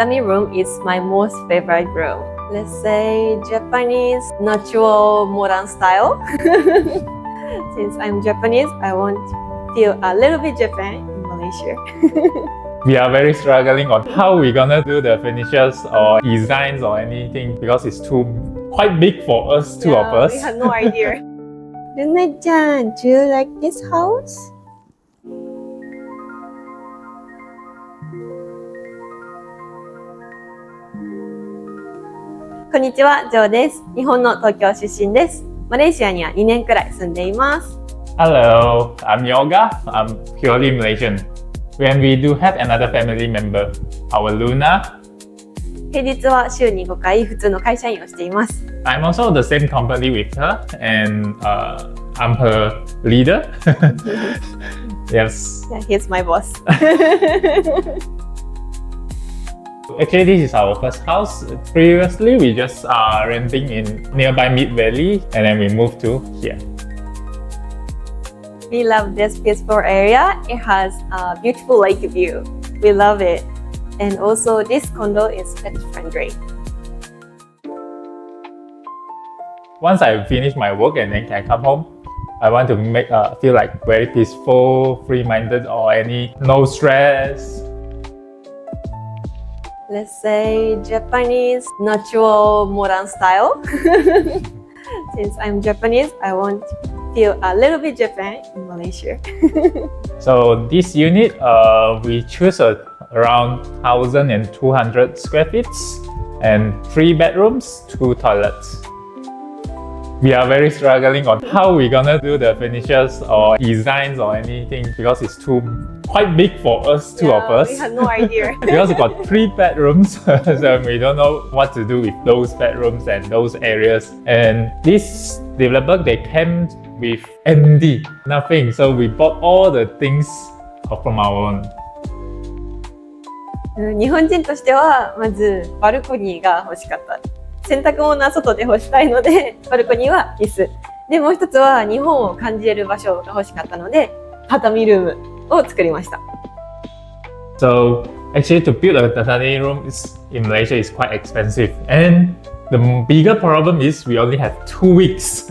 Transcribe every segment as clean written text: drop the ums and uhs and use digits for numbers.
Tatami room is my most favorite room. Let's say Japanese natural modern style. Since I'm Japanese, I want to feel a little bit Japan in Malaysia. We are very struggling on how we're gonna do the finishes or designs or anything because it's quite big for us, two of us. We have no idea. Luna-chan, do you like this house? Konnichiwa, Jo です。日本の東京出身です。マレーシアには2年くらい住んでいます。Hello, I'm Yoga. I'm purely Malaysian. When we do have another family member, our Luna. 平日は週に5回普通の会社員をしています。I'm also the same company with her, and I'm her leader. Yes. Yeah, he's my boss. Actually, this is our first house. Previously, we just renting in nearby Mid Valley, and then we moved to here. We love this peaceful area. It has a beautiful lake view. We love it. And also, this condo is pet friendly. Once I finish my work and then can come home, I want to make feel like very peaceful, free-minded, or no stress. Let's say Japanese natural modern style. Since I'm Japanese, I want to feel a little bit Japan in Malaysia. So this unit, we choose around 1,200 square feet and 3 bedrooms, 2 toilets. We are very struggling on how we're gonna do the finishes or designs or anything because it's quite big for us, two of us. We have no idea. We also got 3 bedrooms, so we don't know what to do with those bedrooms and those areas. And this developer, they came with empty, nothing. So we bought all the things from our own. 日本人としてはまずバルコニーが欲しかった。洗濯物は外で干したいのでバルコニーは必須。でもう一つは日本を感じれる場所が欲しかったので畳ルームを作りました。So actually to build a tatami room in Malaysia is quite expensive, and the bigger problem is we only have 2 weeks.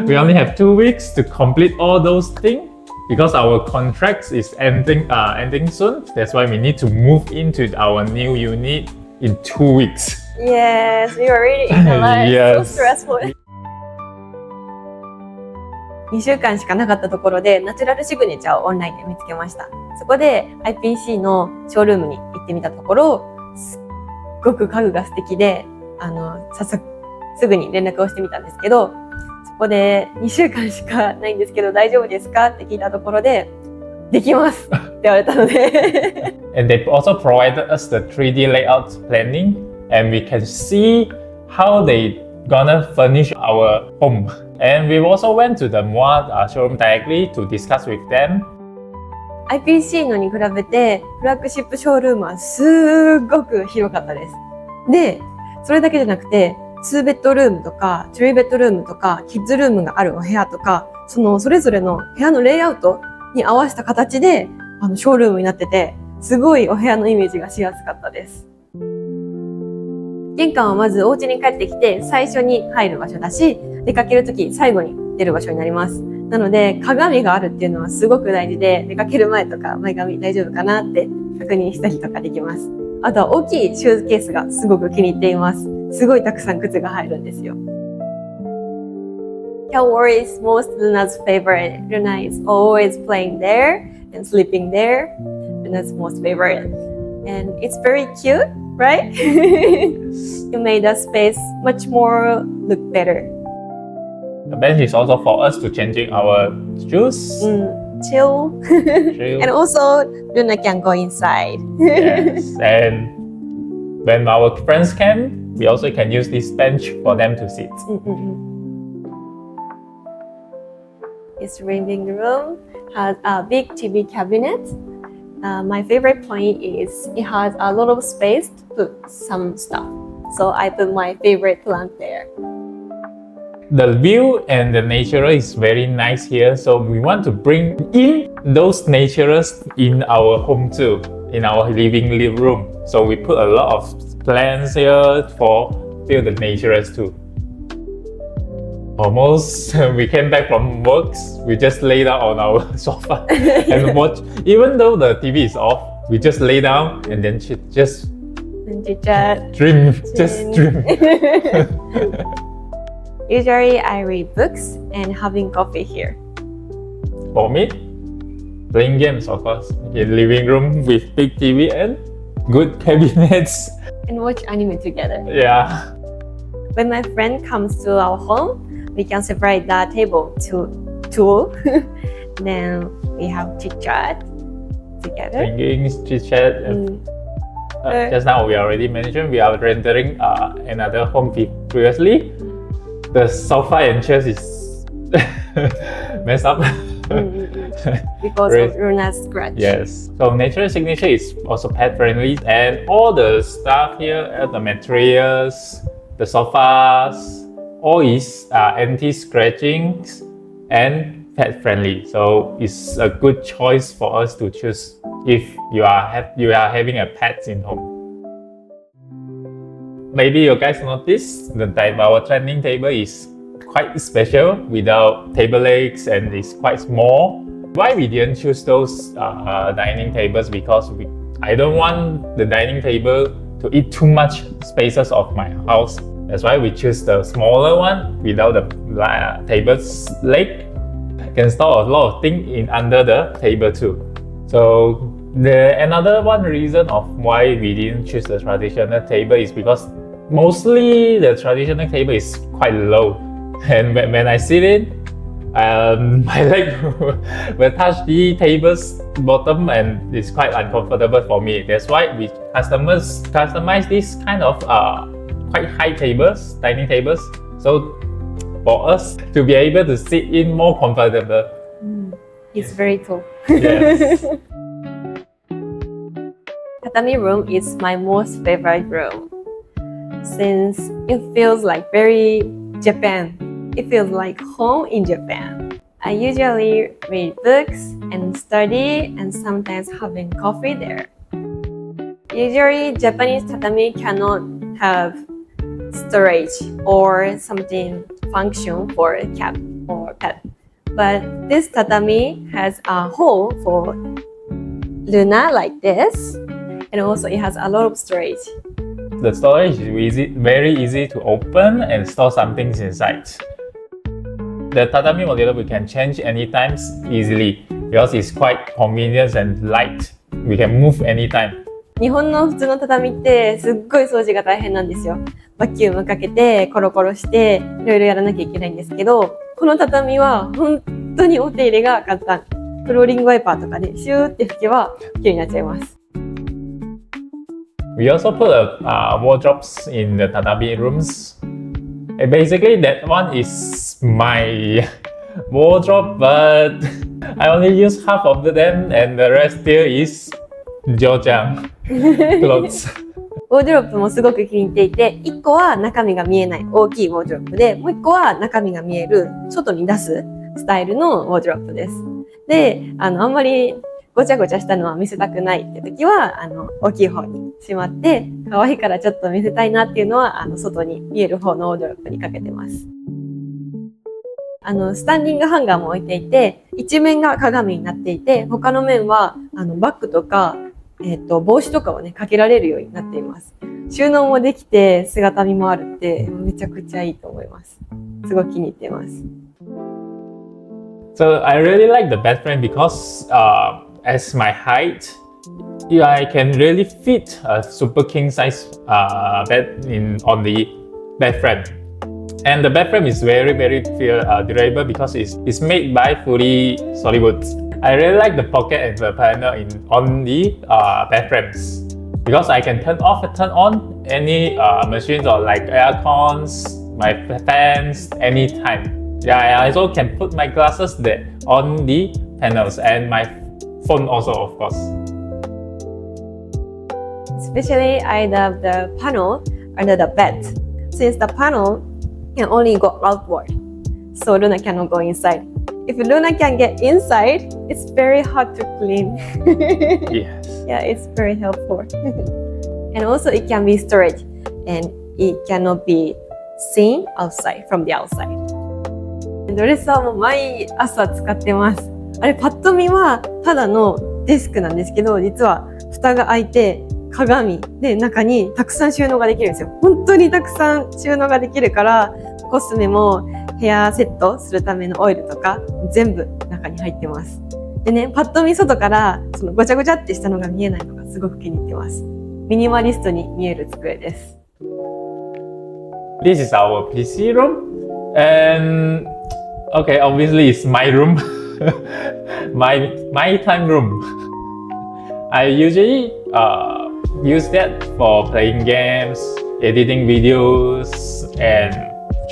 We only have 2 weeks to complete all those things because our contract is ending soon. That's why we need to move into our new unit in 2 weeks. Yes, we were really in the line. Yes. So stressful. 2週間しかなかったところでナチュラルシグネチャーをオンラインで見つけました。そこで IPC のショールームに行ってみたところ、すっごく家具が素敵で、早速すぐに連絡をしてみたんですけど、そこで2週間しかないんですけど大丈夫ですかって聞いたところで、できますって言われたので。And they also provided us the 3D layout planning, and we can see how they gonna furnish our home. And we also went to the MOA showroom directly to discuss with them. IPC のに比べてフラッグシップショールームはすごく広かったです。で、それだけじゃなくて2ベッドルームとか3ベッドルームとかキッズルームがあるお部屋とか、それぞれの部屋のレイアウトに合わせた形でショールームになってて、すごいお部屋のイメージがしやすかったです。玄関はまずお家に帰ってきて最初に入る場所だし、出かけるとき最後に出る場所になります。なので鏡があるっていうのはすごく大事で、出かける前とか前髪大丈夫かなって確認したりとかできます。あとは大きいシューズケースがすごく気に入っています。すごいたくさん靴が入るんですよ。Cat Wall is most Luna's favorite. Luna is always playing there and sleeping there. Luna's most favorite. And it's very cute, right? You made the space much more look better. The bench is also for us to changing our shoes. Chill. And also, Luna can go inside. Yes, and when our friends came, we also can use this bench for them to sit. This living room has a big TV cabinet. My favorite point is it has a lot of space to put some stuff. So I put my favorite plant there. The view and the nature is very nice here, so we want to bring in those natures in our home too. in our living room. So we put a lot of plants here for feel the naturalness too. Almost we came back from works, we just lay down on our sofa and watch. Even though the TV is off, we just lay down and then just dream. Usually I read books and having coffee here. For me, playing games, of course, in living room with big TV and good cabinets. And watch anime together. Yeah. When my friend comes to our home, we can separate the table to two. Then we have chit chat together. Drinking, chit chat. Just now we already mentioned we are rendering another home previously. The sofa and chairs is messed up. Because of Luna's scratch. Yes. So Natural Signature is also pet friendly, and all the stuff here, the materials, the sofas, all is anti-scratching and pet friendly. So it's a good choice for us to choose if you are having a pet in home. Maybe you guys notice our dining table is quite special without table legs and it's quite small. Why we didn't choose those dining tables? Because I don't want the dining table to eat too much spaces of my house. That's why we choose the smaller one without the table's leg. Can store a lot of things in under the table too. So another one reason of why we didn't choose the traditional table is because mostly the traditional table is quite low, and when I sit in, my leg will touch the table's bottom and it's quite uncomfortable for me. That's why we customize this kind of quite high tables, dining tables, so for us to be able to sit in more comfortable. It's very cool. Yes. Tatami room is my most favorite room since it feels like very Japan. It feels like home in Japan. I usually read books and study and sometimes having coffee there. Usually Japanese tatami cannot have storage or something function for a cat or pet. But this tatami has a hole for Luna like this, and also it has a lot of storage. The storage is very easy to open and store some things inside. The tatami modular we can change anytime easily because it's quite convenient and light. We can move anytime. 日本の普通の畳ってすっごい掃除が大変なんですよ。バキュームかけてコロコロしていろいろやらなきゃいけないんですけど、この畳は本当にお手入れが簡単。フローリングワイパーとかでシューって拭けば綺麗になっちゃいます。We also put wardrobes in the tatami rooms. And basically, that one is my wardrobe, but I only use half of them, and the rest still is Jojang clothes. ウォードロップもすごく気に入っていて、1個は中身が見えない大きいウォードロップで、もう1個は中身が見える外に出すスタイルのウォードロップです。で、あんまりごちゃごちゃしたのは見せたくないって時は、大きい方にしまって、可愛いからちょっと見せたいなっていうのは、外に見える方のウォードロップにかけてます。スタンディングハンガーも置いていて、一面が鏡になっていて、他の面は、バッグとか、帽子とかをね、かけられるようになっています。収納もできて、姿見もあるって、めちゃくちゃいいと思います。すごく気に入っています。So I really like the bed frame because as my height, I can really fit a super king size bed on the bed frame. And the bed frame is very durable because it's made by fully solid wood. I really like the pocket and the panel on the bed frames because I can turn off and turn on any machines or like air cons, my fans anytime. Yeah, I also can put my glasses there on the panels and my phone also, of course. Especially, I love the panel under the bed, since the panel can only go outward, so Luna cannot go inside. If Luna can get inside, it's very hard to clean. Yes. Yeah, it's very helpful. And also it can be storage and it cannot be seen outside from the outside. ドレッサーも毎朝使ってます。あれパッと見はただのデスクなんですけど、実は蓋が開いて鏡で中にたくさん収納ができるんですよ。本当にたくさん収納ができるから、コスメもヘアセットするためのオイルとか全部中に入ってます。でね、パッと見外からそのごちゃごちゃってしたのが見えないのがすごく気に入ってます。ミニマリストに見える机です。This is our PC room, and okay, obviously it's my room, my time room. I usually use that for playing games, editing videos, and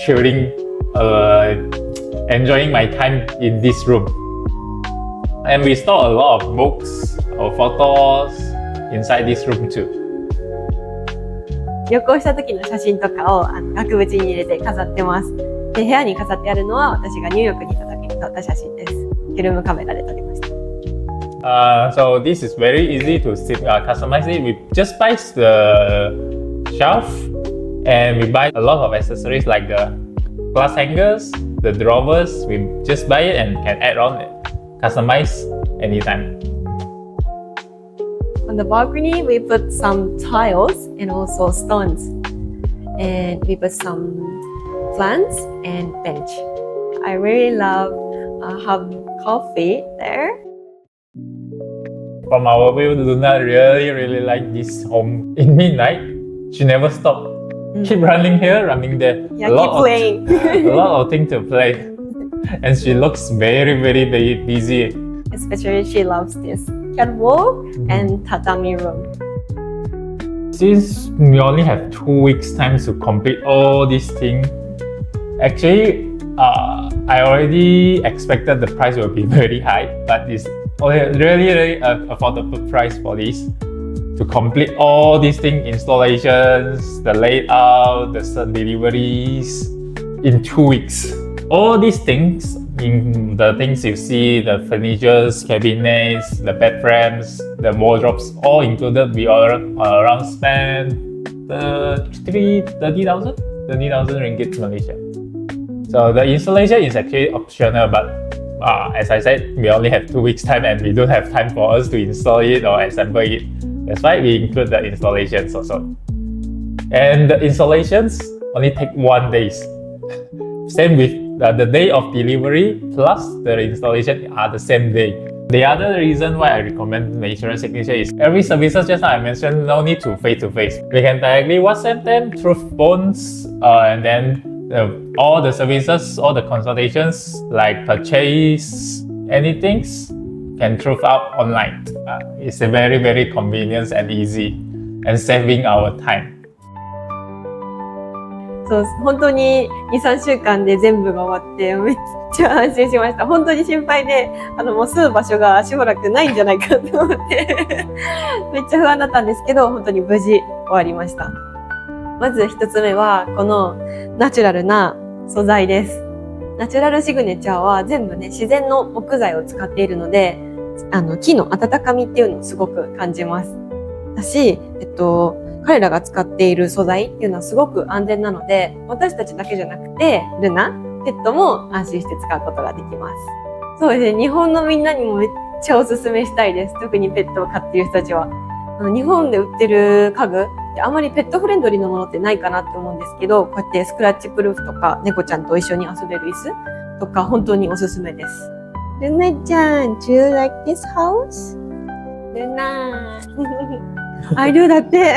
chilling, enjoying my time in this room. And we store a lot of books or photos inside this room too. 旅行した時の写真とかを額縁に入れて飾ってます。で、部屋に飾ってあるのは私がニューヨークにいた時に撮った写真です。フィルムカメラで撮りました。So this is very easy to customize it. We just buy the shelf and we buy a lot of accessories like the glass hangers, the drawers. We just buy it and can add on, customize anytime. On the balcony, we put some tiles and also stones, and we put some plants and bench. I really love having coffee there. From our view, Luna really like this home. In midnight, she never stop. Keep running here, running there. Yeah, keep playing. A lot of things to play. And she looks very busy. Especially she loves this cat wall and tatami room. Since we only have 2 weeks time to complete all these things, actually, I already expected the price will be very high, but it's really affordable price for this. To complete all these things, installations, the layout, the deliveries in 2 weeks. All these things, in the things you see, the furnitures, cabinets, the bed frames, the wardrobes, all included, we are around spend 30,000 ringgit Malaysia. So the installation is actually optional, but as I said, we only have 2 weeks time and we don't have time for us to install it or assemble it. That's why we include the installations also. And the installations only take 1 day. Same with the day of delivery plus the installation are the same day. The other reason why I recommend Malaysian Signature is every services just now I mentioned no need to face-to-face. We can directly WhatsApp them through phones and then all the services, all the consultations like purchase, anything can through out online. It's a very convenient and easy and saving our time. そう、本当に2、3週間で全部が終わってめっちゃ安心しました。本当に心配で、もう住む場所がしばらくないんじゃないかと思ってめっちゃ不安だったんですけど、本当に無事終わりました。まず一つ目はこのナチュラルな素材です。ナチュラルシグネチャーは全部ね、自然の木材を使っているので、木の温かみっていうのをすごく感じます。だし、彼らが使っている素材っていうのはすごく安全なので、私たちだけじゃなくて、ルナ、ペットも安心して使うことができます。そうですね、日本のみんなにもめっちゃおすすめしたいです。特にペットを飼っている人たちは。日本で売ってる家具ってあまりペットフレンドリーなものってないかなって思うんですけど、こうやってスクラッチプルーフとか、猫ちゃんと一緒に遊べる椅子とか本当におすすめです。ルナちゃん、do you like this house? ルナI do だって